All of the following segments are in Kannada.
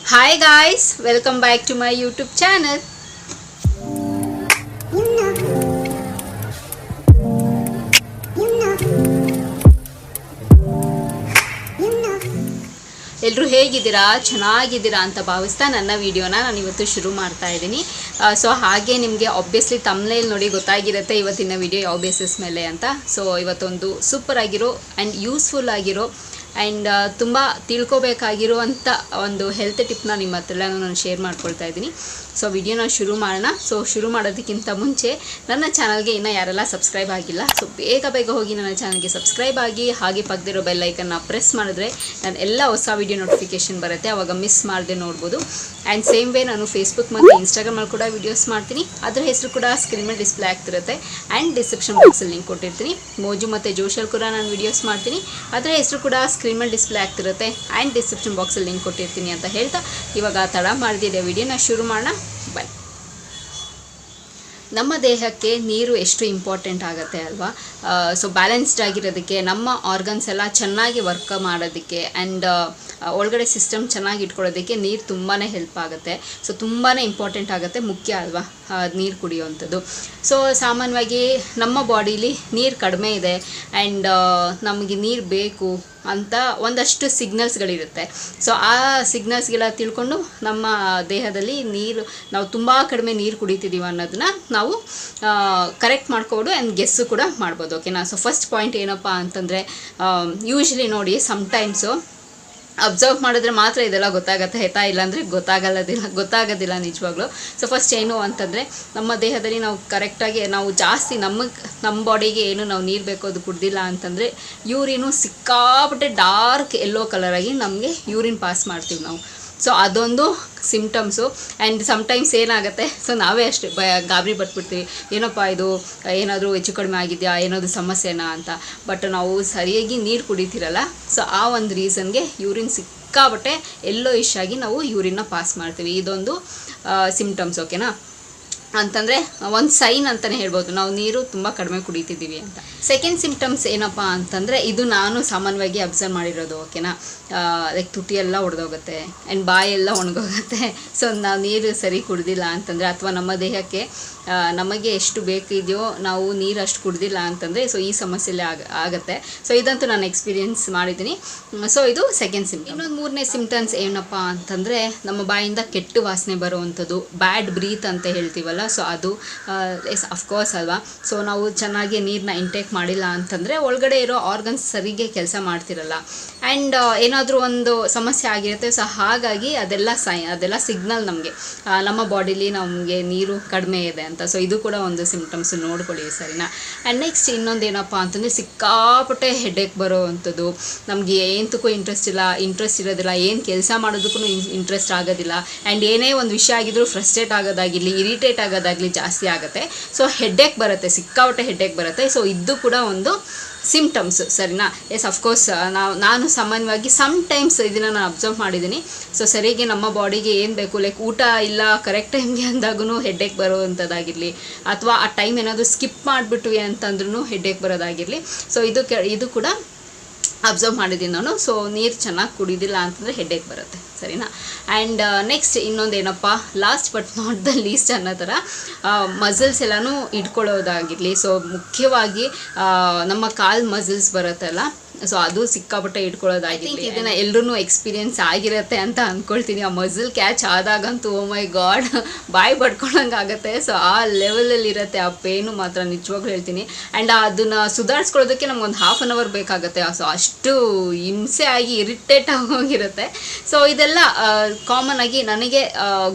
Hi guys, welcome back to my YouTube channel. ಎಲ್ಲರೂ ಹೇಗಿದ್ದೀರಾ, ಚೆನ್ನಾಗಿದ್ದೀರಾ ಅಂತ ಭಾವಿಸ್ತಾ ನನ್ನ ವಿಡಿಯೋನ ನಾನು ಇವತ್ತು ಶುರು ಮಾಡ್ತಾ ಇದ್ದೀನಿ. ಸೊ ಹಾಗೆ ನಿಮಗೆ ಆಬ್ವಿಯಸ್ಲಿ ತಮ್ನೇಲ್ ನೋಡಿ ಗೊತ್ತಾಗಿರುತ್ತೆ ಇವತ್ತಿನ ವಿಡಿಯೋ ಯಾವ ಬೇಸಿಸ್ ಮೇಲೆ ಅಂತ. ಸೊ ಇವತ್ತೊಂದು ಸೂಪರ್ ಆಗಿರೋ ಆ್ಯಂಡ್ ಯೂಸ್ಫುಲ್ ಆಗಿರೋ ಆ್ಯಂಡ್ ತುಂಬ ತಿಳ್ಕೊಬೇಕಾಗಿರುವಂಥ ಒಂದು ಹೆಲ್ತ್ ಟಿಪ್ನ ನಿಮ್ಮ ಹತ್ರ ನಾನು ಶೇರ್ ಮಾಡ್ಕೊಳ್ತಾ ಇದ್ದೀನಿ. ಸೊ ವಿಡಿಯೋನ ಶುರು ಮಾಡೋಣ. ಸೊ ಶುರು ಮಾಡೋದಕ್ಕಿಂತ ಮುಂಚೆ ನನ್ನ ಚಾನಲ್ಗೆ ಇನ್ನೂ ಯಾರೆಲ್ಲ ಸಬ್ಸ್ಕ್ರೈಬ್ ಆಗಿಲ್ಲ, ಸೊ ಬೇಗ ಹೋಗಿ ನನ್ನ ಚಾನಲ್ಗೆ ಸಬ್ಸ್ಕ್ರೈಬ್ ಆಗಿ, ಹಾಗೆ ಪಕ್ಕದಿರೋ ಬೆಲ್ ಐಕನ್ನ ಪ್ರೆಸ್ ಮಾಡಿದ್ರೆ ನಾನು ಎಲ್ಲ ಹೊಸ ವಿಡಿಯೋ ನೋಟಿಫಿಕೇಷನ್ ಬರುತ್ತೆ, ಆವಾಗ ಮಿಸ್ ಮಾಡದೆ ನೋಡ್ಬೋದು. ಆ್ಯಂಡ್ ಸೇಮ್ ವೇ ನಾನು ಫೇಸ್ಬುಕ್ ಮತ್ತು ಇನ್ಸ್ಟಾಗ್ರಾಮಲ್ಲಿ ಕೂಡ ವೀಡಿಯೋಸ್ ಮಾಡ್ತೀನಿ. ಅದರ ಹೆಸರು ಕೂಡ ಸ್ಕ್ರೀನ್ ಮೇಲೆ ಡಿಸ್ಪ್ಲೇ ಆಗ್ತಿರುತ್ತೆ. ಆ್ಯಂಡ್ ಡಿಸ್ಕ್ರಿಪ್ಷನ್ ಬಾಕ್ಸಲ್ಲಿ ಲಿಂಕ್ ಕೊಟ್ಟಿರ್ತೀನಿ. ಮೋಜು ಮತ್ತು ಜೋಶಲ್ಲಿ ಕೂಡ ನಾನು ವೀಡಿಯೋಸ್ ಮಾಡ್ತೀನಿ. ಅದರ ಹೆಸರು ಕೂಡ ಸ್ಕ್ರೀನ್ ಮೇಲೆ ಡಿಸ್ಪ್ಲೇ ಆಗ್ತಿರುತ್ತೆ. ಆ್ಯಂಡ್ ಡಿಸ್ಕ್ರಿಪ್ಷನ್ ಬಾಕ್ಸಲ್ಲಿ ಲಿಂಕ್ ಕೊಟ್ಟಿರ್ತೀನಿ ಅಂತ ಹೇಳ್ತಾ ಇವಾಗ ತಡ ಮಾಡಿದೆ ವಿಡಿಯೋನ ಶುರು ಮಾಡೋಣ. ಬನ್ನಿ. ನಮ್ಮ ದೇಹಕ್ಕೆ ನೀರು ಎಷ್ಟು ಇಂಪಾರ್ಟೆಂಟ್ ಆಗುತ್ತೆ ಅಲ್ವಾ? ಸೊ ಬ್ಯಾಲೆನ್ಸ್ಡ್ ಆಗಿರೋದಕ್ಕೆ, ನಮ್ಮ ಆರ್ಗನ್ಸ್ ಎಲ್ಲ ಚೆನ್ನಾಗಿ ವರ್ಕ್ ಮಾಡೋದಕ್ಕೆ ಆ್ಯಂಡ್ ಒಳಗಡೆ ಸಿಸ್ಟಮ್ ಚೆನ್ನಾಗಿ ಇಟ್ಕೊಳ್ಳೋದಕ್ಕೆ ನೀರು ತುಂಬಾ ಹೆಲ್ಪ್ ಆಗುತ್ತೆ. ಸೊ ತುಂಬಾ ಇಂಪಾರ್ಟೆಂಟ್ ಆಗುತ್ತೆ, ಮುಖ್ಯ ಅಲ್ವಾ ನೀರು ಕುಡಿಯುವಂಥದ್ದು. ಸೊ ಸಾಮಾನ್ಯವಾಗಿ ನಮ್ಮ ಬಾಡೀಲಿ ನೀರು ಕಡಿಮೆ ಇದೆ ಆ್ಯಂಡ್ ನಮಗೆ ನೀರು ಬೇಕು ಅಂತ ಒಂದಷ್ಟು ಸಿಗ್ನಲ್ಸ್ಗಳಿರುತ್ತೆ. ಸೊ ಆ ಸಿಗ್ನಲ್ಸ್ಗೆಲ್ಲ ತಿಳ್ಕೊಂಡು ನಮ್ಮ ದೇಹದಲ್ಲಿ ನಾವು ತುಂಬ ಕಡಿಮೆ ನೀರು ಕುಡಿತಿದ್ದೀವಿ ಅನ್ನೋದನ್ನ ನಾವು ಕರೆಕ್ಟ್ ಮಾಡ್ಕೊಬೋದು ಆ್ಯಂಡ್ ಗೆಸ್ಸು ಕೂಡ ಮಾಡ್ಬೋದು. ಓಕೆನಾ? ಸೊ ಫಸ್ಟ್ ಪಾಯಿಂಟ್ ಏನಪ್ಪ ಅಂತಂದರೆ, ಯೂಶ್ವಲಿ ನೋಡಿ ಸಮಟೈಮ್ಸು ಅಬ್ಸರ್ವ್ ಮಾಡಿದ್ರೆ ಮಾತ್ರ ಇದೆಲ್ಲ ಗೊತ್ತಾಗುತ್ತೆ, ಆಯ್ತಾ? ಇಲ್ಲಾಂದರೆ ಗೊತ್ತಾಗೋದಿಲ್ಲ ನಿಜವಾಗ್ಲೂ. ಸೊ ಫಸ್ಟ್ ಏನು ಅಂತಂದರೆ, ನಮ್ಮ ದೇಹದಲ್ಲಿ ನಾವು ಕರೆಕ್ಟಾಗಿ ನಾವು ಜಾಸ್ತಿ ನಮ್ಮ ಬಾಡಿಗೆ ಏನು ನಾವು ನೀರು ಬೇಕು ಅದು ಕುಡ್ದಿಲ್ಲ ಅಂತಂದರೆ ಯೂರಿನು ಸಿಕ್ಕಾಪಟ್ಟೆ ಡಾರ್ಕ್ ಯೆಲ್ಲೋ ಕಲರಾಗಿ ನಮಗೆ ಯೂರಿನ್ ಪಾಸ್ ಮಾಡ್ತೀವಿ ನಾವು. ಸೊ ಅದೊಂದು ಸಿಮ್ಟಮ್ಸು. ಆ್ಯಂಡ್ ಸಮ್ಟೈಮ್ಸ್ ಏನಾಗುತ್ತೆ, ಸೊ ನಾವೇ ಅಷ್ಟೇ ಗಾಬರಿ ಪಟ್ಬಿಡ್ತೀವಿ, ಏನಪ್ಪ ಇದು ಏನಾದರೂ ಹೆಚ್ಚು ಕಡಿಮೆ ಆಗಿದೆಯಾ, ಏನಾದರೂ ಸಮಸ್ಯೆನಾ ಅಂತ. ಬಟ್ ನಾವು ಸರಿಯಾಗಿ ನೀರು ಕುಡಿತೀರಲ್ಲ, ಸೊ ಆ ಒಂದು ರೀಸನ್ಗೆ ಯೂರಿನ್ ಸಿಕ್ಕಾಬಟ್ಟೆ ಎಲ್ಲೋ ಆಗಿ ನಾವು ಯೂರಿನ್ನ ಪಾಸ್ ಮಾಡ್ತೀವಿ. ಇದೊಂದು ಸಿಮ್ಟಮ್ಸ್. ಓಕೆನಾ? ಅಂತಂದರೆ ಒಂದು ಸೈನ್ ಅಂತಲೇ ಹೇಳ್ಬೋದು ನಾವು ನೀರು ತುಂಬ ಕಡಿಮೆ ಕುಡಿತಿದ್ದೀವಿ ಅಂತ. ಸೆಕೆಂಡ್ ಸಿಮ್ಟಮ್ಸ್ ಏನಪ್ಪ ಅಂತಂದರೆ, ಇದು ನಾನು ಸಾಮಾನ್ಯವಾಗಿ ಅಬ್ಸರ್ವ್ ಮಾಡಿರೋದು. ಓಕೆನಾ? ಲೈಕ್ ತುಟಿಯೆಲ್ಲ ಒಡೆದೋಗುತ್ತೆ ಆ್ಯಂಡ್ ಬಾಯೆಲ್ಲ ಒಣಗೋಗುತ್ತೆ. ಸೊ ನಾವು ನೀರು ಸರಿ ಕುಡ್ದಿಲ್ಲ ಅಂತಂದರೆ, ಅಥವಾ ನಮ್ಮ ದೇಹಕ್ಕೆ ನಮಗೆ ಎಷ್ಟು ಬೇಕಿದೆಯೋ ನಾವು ನೀರು ಅಷ್ಟು ಕುಡ್ದಿಲ್ಲ ಅಂತಂದರೆ, ಸೊ ಈ ಸಮಸ್ಯೆಲ್ಲೇ ಆಗುತ್ತೆ. ಸೊ ಇದಂತೂ ನಾನು ಎಕ್ಸ್ಪೀರಿಯೆನ್ಸ್ ಮಾಡಿದ್ದೀನಿ. ಸೊ ಇದು ಸೆಕೆಂಡ್ ಸಿಮ್ಟಮ್. ಇನ್ನೊಂದು ಮೂರನೇ ಸಿಮ್ಟಮ್ಸ್ ಏನಪ್ಪ ಅಂತಂದರೆ, ನಮ್ಮ ಬಾಯಿಂದ ಕೆಟ್ಟ ವಾಸನೆ ಬರುವಂಥದ್ದು, ಬ್ಯಾಡ್ ಬ್ರೀತ್ ಅಂತ ಹೇಳ್ತೀವಲ್ಲ, ಸೊ ಅದು ಅಫ್ಕೋರ್ಸ್ ಅಲ್ವಾ. ಸೊ ನಾವು ಚೆನ್ನಾಗಿ ನೀರನ್ನ ಇಂಟೇಕ್ ಮಾಡಿಲ್ಲ ಅಂತಂದರೆ ಒಳಗಡೆ ಇರೋ ಆರ್ಗನ್ಸ್ ಸರಿಗೆ ಕೆಲಸ ಮಾಡ್ತಿರಲ್ಲ ಆ್ಯಂಡ್ ಏನಾದರೂ ಒಂದು ಸಮಸ್ಯೆ ಆಗಿರುತ್ತೆ. ಸೊ ಹಾಗಾಗಿ ಅದೆಲ್ಲ ಸಿಗ್ನಲ್ ನಮಗೆ, ನಮ್ಮ ಬಾಡಿಲಿ ನಮಗೆ ನೀರು ಕಡಿಮೆ ಇದೆ ಅಂತ. ಸೊ ಇದು ಕೂಡ ಒಂದು ಸಿಮ್ಟಮ್ಸ್, ನೋಡ್ಕೊಳ್ಳಿ ಸರಿನಾ? ಆ್ಯಂಡ್ ನೆಕ್ಸ್ಟ್ ಇನ್ನೊಂದು ಏನಪ್ಪ ಅಂತಂದರೆ, ಸಿಕ್ಕಾಪಟ್ಟೆ ಹೆಡ್ಏಕ್ ಬರೋವಂಥದ್ದು, ನಮಗೆ ಏನಕ್ಕೂ ಇಂಟ್ರೆಸ್ಟ್ ಇರೋದಿಲ್ಲ, ಏನು ಕೆಲಸ ಮಾಡೋದಕ್ಕೂ ಇಂಟ್ರೆಸ್ಟ್ ಆಗೋದಿಲ್ಲ ಆ್ಯಂಡ್ ಏನೇ ಒಂದು ವಿಷಯ ಆಗಿದ್ರೂ ಫ್ರಸ್ಟ್ರೇಟ್ ಆಗೋದಾಗಿರಲಿ, ಇರಿಟೇಟ್ ಆಗೋದಾಗಲಿ ಜಾಸ್ತಿ ಆಗುತ್ತೆ. ಸೊ ಹೆಡ್ಏಕ್ ಬರುತ್ತೆ, ಸಿಕ್ಕಾಪಟ್ಟೆ ಹೆಡ್ಏಕ್ ಬರುತ್ತೆ. ಸೊ ಇದು ಕೂಡ ಒಂದು ಸಿಮ್ಟಮ್ಸ್, ಸರಿನಾ? ಎಸ್ ಅಫ್ಕೋರ್ಸ್ ನಾನು ಸಾಮಾನ್ಯವಾಗಿ ಸಮ್ಟೈಮ್ಸ್ ಇದನ್ನು ನಾನು ಅಬ್ಸರ್ವ್ ಮಾಡಿದ್ದೀನಿ. ಸೊ ಸರಿಗೆ ನಮ್ಮ ಬಾಡಿಗೆ ಏನು ಬೇಕು, ಲೈಕ್ ಊಟ ಇಲ್ಲ ಕರೆಕ್ಟ್ ಟೈಮ್ಗೆ ಅಂದಾಗೂ ಹೆಡ್ಏಕ್ ಬರೋವಂಥದ್ದಾಗಿರಲಿ, ಅಥವಾ ಆ ಟೈಮ್ ಏನಾದರೂ ಸ್ಕಿಪ್ ಮಾಡಿಬಿಟ್ವಿ ಅಂತಂದ್ರೂ ಹೆಡ್ಏಕ್ ಬರೋದಾಗಿರಲಿ. ಸೊ ಇದು ಕೂಡ ಅಬ್ಸರ್ವ್ ಮಾಡಿದ್ದೀನಿ ನಾನು. ಸೊ ನೀರು ಚೆನ್ನಾಗಿ ಕುಡಿದಿಲ್ಲ ಅಂತಂದರೆ ಹೆಡ್ಏಕ್ ಬರುತ್ತೆ, ಸರಿನಾ? ಆ್ಯಂಡ್ ನೆಕ್ಸ್ಟ್ ಇನ್ನೊಂದು ಏನಪ್ಪ, last but not the least ಅನ್ನೋ ಥರ ಮಸಲ್ಸ್ ಎಲ್ಲನೂ ಇಟ್ಕೊಳ್ಳೋದಾಗಿರಲಿ. ಸೊ ಮುಖ್ಯವಾಗಿ ನಮ್ಮ ಕಾಲು ಮಸಲ್ಸ್ ಬರುತ್ತಲ್ಲ, ಸೊ ಅದು ಸಿಕ್ಕಾಪಟ್ಟೆ ಇಟ್ಕೊಳ್ಳೋದಾಗಿರಲಿ. ಇದನ್ನು ಎಲ್ಲರೂ ಎಕ್ಸ್ಪೀರಿಯೆನ್ಸ್ ಆಗಿರುತ್ತೆ ಅಂತ ಅಂದ್ಕೊಳ್ತೀನಿ. ಆ ಮಸಲ್ ಕ್ಯಾಚ್ ಆದಾಗಂತೂ ಓ ಮೈ ಗಾಡ್ ಬಾಯಿ ಪಡ್ಕೊಳ್ಳೋಂಗೆ ಆಗುತ್ತೆ. ಸೊ ಆ ಲೆವೆಲಲ್ಲಿ ಇರುತ್ತೆ ಆ ಪೇನು ಮಾತ್ರ, ನಿಜವಾಗ್ಲೂ ಹೇಳ್ತೀನಿ. ಆ್ಯಂಡ್ ಅದನ್ನು ಸುಧಾರಿಸ್ಕೊಳ್ಳೋದಕ್ಕೆ ನಮ್ಗೊಂದು ಹಾಫ್ ಆನ್ ಅವರ್ ಬೇಕಾಗುತ್ತೆ. ಸೊ ಅಷ್ಟು ಹಿಂಸೆ ಆಗಿ ಇರಿಟೇಟ್ ಆಗೋಗಿರುತ್ತೆ. ಸೊ ಇದೆಲ್ಲ ಕಾಮನ್ ಆಗಿ ನನಗೆ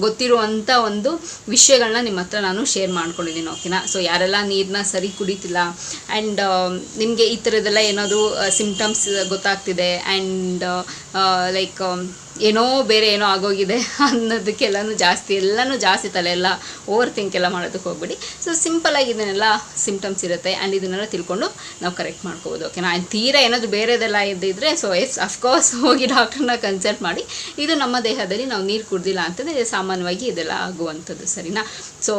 ಗೊತ್ತಿರುವಂಥ ಒಂದು ವಿಷಯಗಳನ್ನ ನಿಮ್ಮ ಹತ್ರ ನಾನು ಶೇರ್ ಮಾಡ್ಕೊಂಡಿದ್ದೀನಿ. ಓಕೆನಾ? ಸೊ ಯಾರೆಲ್ಲ ನೀರನ್ನ ಸರಿ ಕುಡಿತಿಲ್ಲ ಆ್ಯಂಡ್ ನಿಮಗೆ ಈ ಥರದ್ದೆಲ್ಲ ಏನಾದರೂ ಸಿಮ್ಟಮ್ಸ್ ಗೊತ್ತಾಗ್ತಿದೆ ಆ್ಯಂಡ್ ಲೈಕ್ ಏನೋ ಬೇರೆ ಏನೋ ಆಗೋಗಿದೆ ಅನ್ನೋದಕ್ಕೆಲ್ಲನೂ ಜಾಸ್ತಿ ತಲೆ ಎಲ್ಲ ಓವರ್ ಥಿಂಕ್ ಎಲ್ಲ ಮಾಡೋದಕ್ಕೆ ಹೋಗ್ಬಿಡಿ. ಸೊ ಸಿಂಪಲಾಗಿ ಇದನ್ನೆಲ್ಲ ಸಿಮ್ಟಮ್ಸ್ ಇರುತ್ತೆ ಆ್ಯಂಡ್ ಇದನ್ನೆಲ್ಲ ತಿಳ್ಕೊಂಡು ನಾವು ಕರೆಕ್ಟ್ ಮಾಡ್ಕೋಬೋದು. ಓಕೆನಾ? ಆ್ಯಂಡ್ ತೀರಾ ಏನಾದರೂ ಬೇರೆದೆಲ್ಲ ಇದ್ದಿದ್ರೆ ಸೊ ಎಸ್ ಅಫ್ಕೋರ್ಸ್ ಹೋಗಿ ಡಾಕ್ಟ್ರನ್ನ ಕನ್ಸಲ್ಟ್ ಮಾಡಿ. ಇದು ನಮ್ಮ ದೇಹದಲ್ಲಿ ನಾವು ನೀರು ಕುಡ್ದಿಲ್ಲ ಅಂತಂದರೆ ಸಾಮಾನ್ಯವಾಗಿ ಇದೆಲ್ಲ ಆಗುವಂಥದ್ದು, ಸರಿನಾ? ಸೊ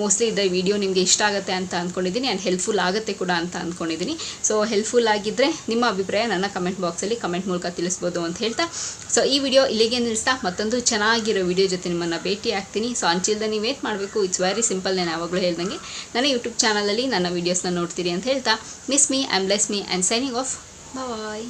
ಮೋಸ್ಟ್ಲಿ ಇದು ವಿಡಿಯೋ ನಿಮಗೆ ಇಷ್ಟ ಆಗುತ್ತೆ ಅಂತ ಅಂದ್ಕೊಂಡಿದ್ದೀನಿ ಆ್ಯಂಡ್ ಹೆಲ್ಪ್ಫುಲ್ ಆಗುತ್ತೆ ಕೂಡ ಅಂತ ಅಂದ್ಕೊಂಡಿದ್ದೀನಿ. ಸೊ ಹೆಲ್ಪ್ಫುಲ್ ಆಗಿದ್ದರೆ ನಿಮ್ಮ ಅಭಿಪ್ರಾಯ ನನ್ನ ಕಮೆಂಟ್ ಬಾಕ್ಸಲ್ಲಿ ಕಮೆಂಟ್ ಮೂಲಕ ತಿಳಿಸ್ಬೋದು ಅಂತ ಹೇಳ್ತಾ ಸೊ ಈ ವಿಡಿಯೋ ಇಲ್ಲಿಗೆ ನಿಲ್ಲಿಸ್ತಾ ಮತ್ತೊಂದು ಚೆನ್ನಾಗಿರೋ ವಿಡಿಯೋ ಜೊತೆ ನಿಮ್ಮನ್ನು ಭೇಟಿ ಆಗ್ತೀನಿ. ಸೊ ಅಂಚಿಲ್ದ ನೀವು ವೇಟ್ ಮಾಡಬೇಕು. It's very simple. ನಾನು ಯಾವಾಗಲೂ ಹೇಳ್ದಂಗೆ ನನ್ನ ಯೂಟ್ಯೂಬ್ ಚಾನಲಲ್ಲಿ ನನ್ನ ವೀಡಿಯೋಸ್ನ ನೋಡ್ತೀರಿ ಅಂತ ಹೇಳ್ತಾ miss me, I am bless me, I am signing off. Bye.